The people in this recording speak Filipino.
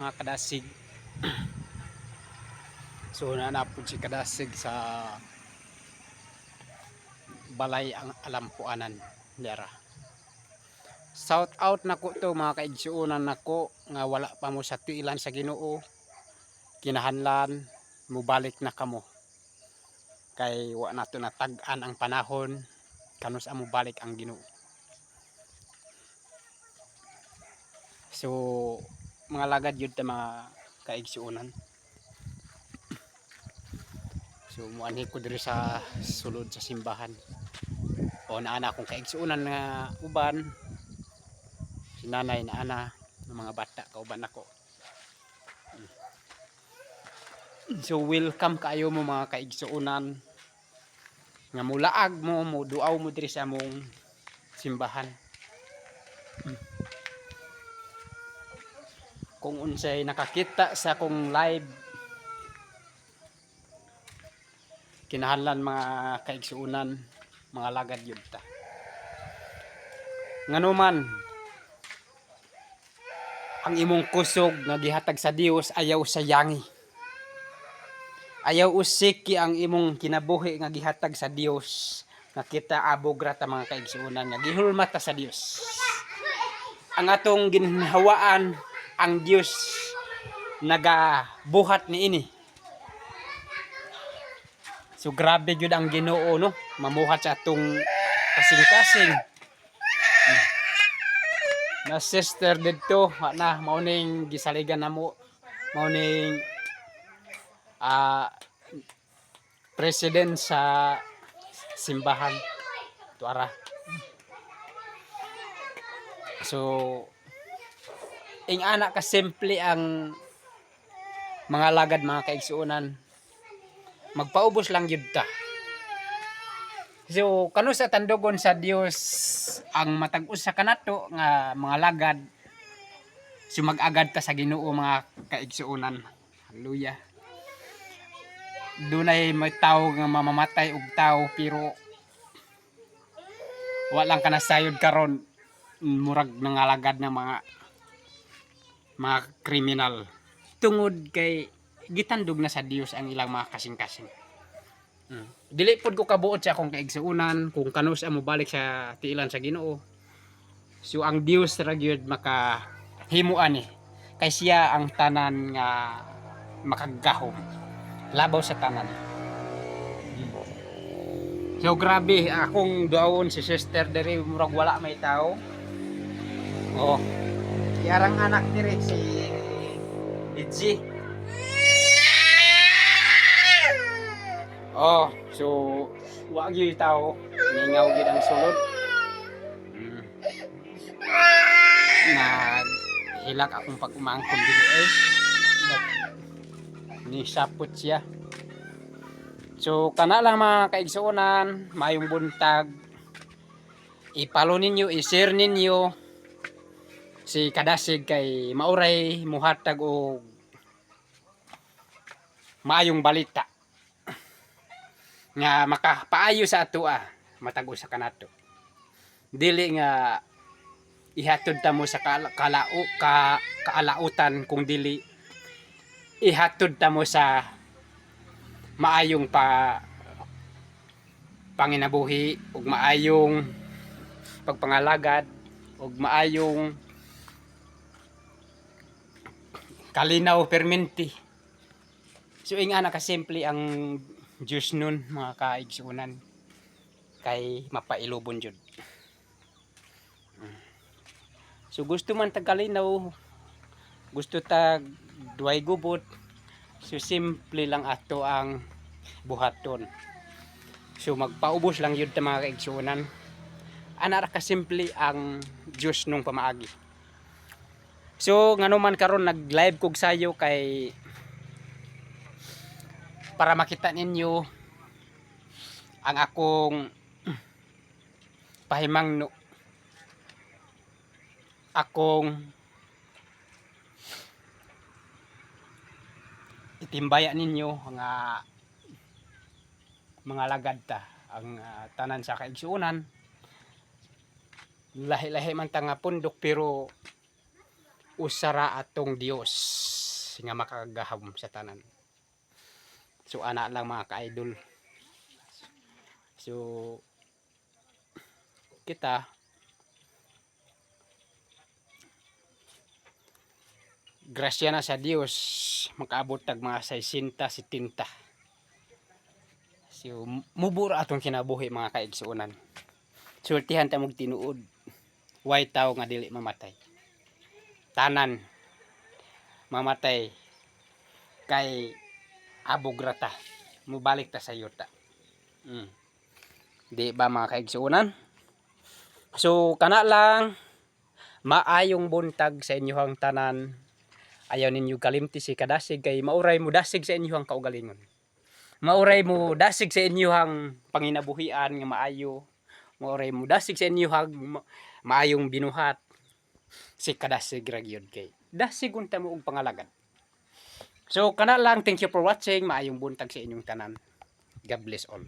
Mga kadasig. So nanapod si kadasig sa balay ang alampuanan dera. Shout out nako to mga kaigsuonan nako nga wala pa mo sa tuilan sa Ginoo. Kinahanglan mobalik na kamo. Kay wa nato natag-an ang panahon kanus amo balik ang Ginoo. So mga lagad yun ta mga kaigsuonan. So muanhi ko diri sa sulod sa simbahan. O naana akong kaigsuonan nga uban. Si nanay na ana ng mga bata kauban ako. So welcome kaayo mo mga kaigsuonan nga mulaag mo duaw mo diri sa among simbahan. Kung unsay nakakita sa akong live, kinahanglan mga kaigsuonan, mga lagad yun ta. Nganuman ang imong kusog nga gihatag sa Dios ayaw sayangi. Ayaw usiki ang imong kinabuhi nga gihatag sa Dios nga kita abog ra ta mga kaigsuonan nga gihulmat ta sa Dios. Ang atong ginhawaan ang Dios nagabuhat niini. So grabe gyud ang Ginoo no, mamuhat sa atong kasing-kasing. Na sister didto na mao ning gisaligan namo, mao ning president sa simbahan tuara. So ing ana ka simple ang mga lagad mga kaigsuonan, magpaubos lang yun ta. So kano sa tandugon sa Dios ang matag-us sa kanato nga mga lagad, so mag-agad ta sa Ginoo mga kaigsuonan. Hallelujah. Dunay may tawo nga mamamatay og tawo pero walang kana sayod karon murag nangalagad ng mga kriminal. Tungod kay gitandog na sa Dios ang ilang mga kasing-kasing. Dili pod ko kabuot sa akong kaigsuonan kung kano sa mo balik sa tiilan sa Ginoo. So ang Dios ra gyud makahimuan ni. Kay siya ang tanan nga makagahom. Labaw sa tanan. So grabe akong duawon si sister diri murag wala may tao. Oh. Yarang anak diri si Lidji. Oh, so wa gyud tao, ningaw gyud ang sulod. Hilak akong pag-umangkon diri ni sapot siya. So kana lang mga kaigsuonan, mayong buntag. I-follow ninyo, i-share ninyo si kadasig kay mauray muhatag og maayong balita nga makapaayo sa ato matago sa kanato. Dili nga ihatod ta mo sa kaalautan kung dili ihatod ta mo sa maayong panginabuhi ug maayong pagpangalagad ug maayong kalinaw perminti. So ingana ka simple ang Diyos nun mga kaigsuonan kay mapailubon jud. So gusto man tagalinaw, gusto tag duay gubot, so simple lang ato ang buhaton. So magpaubos lang yun ta mga kaigsuonan. Ana ra ka simple ang Diyos nung pamaagi. So nganuman karon nag-live kog sayo kay para makita ninyo ang akong pahimangno, akong itimbaya ninyo nga mga lagad ta ang tanan sa kaigsuonan. Lahi-lahi man ta nga pundok pero usara atong Dios nga makagahom sa tanan. So ana lang mga ka-idol. So kita grasya na sa Dios makaabot tag mga 60 70. So mubura atong kinabuhi mga kaigsuonan. Sultihan ta mog tinuod. Way tao nga dili mamatay. Tanan mamatay kay abugrata. Mubalik ta sa yuta. Di ba mga kaigsuonan? So kana lang maayong buntag sa inyong tanan. Ayaw ninyo kalimti si kadasig kay mauray mo dasig sa inyong kaugalingon. Mauray mo dasig sa inyong panginabuhian nga maayo. Mauray mo dasig sa inyong maayong binuhat. Si kadasig ra gyud kay dasig unta mo og pangalagad. So kana lang, thank you for watching. Maayong buntag sa inyong tanan. God bless all.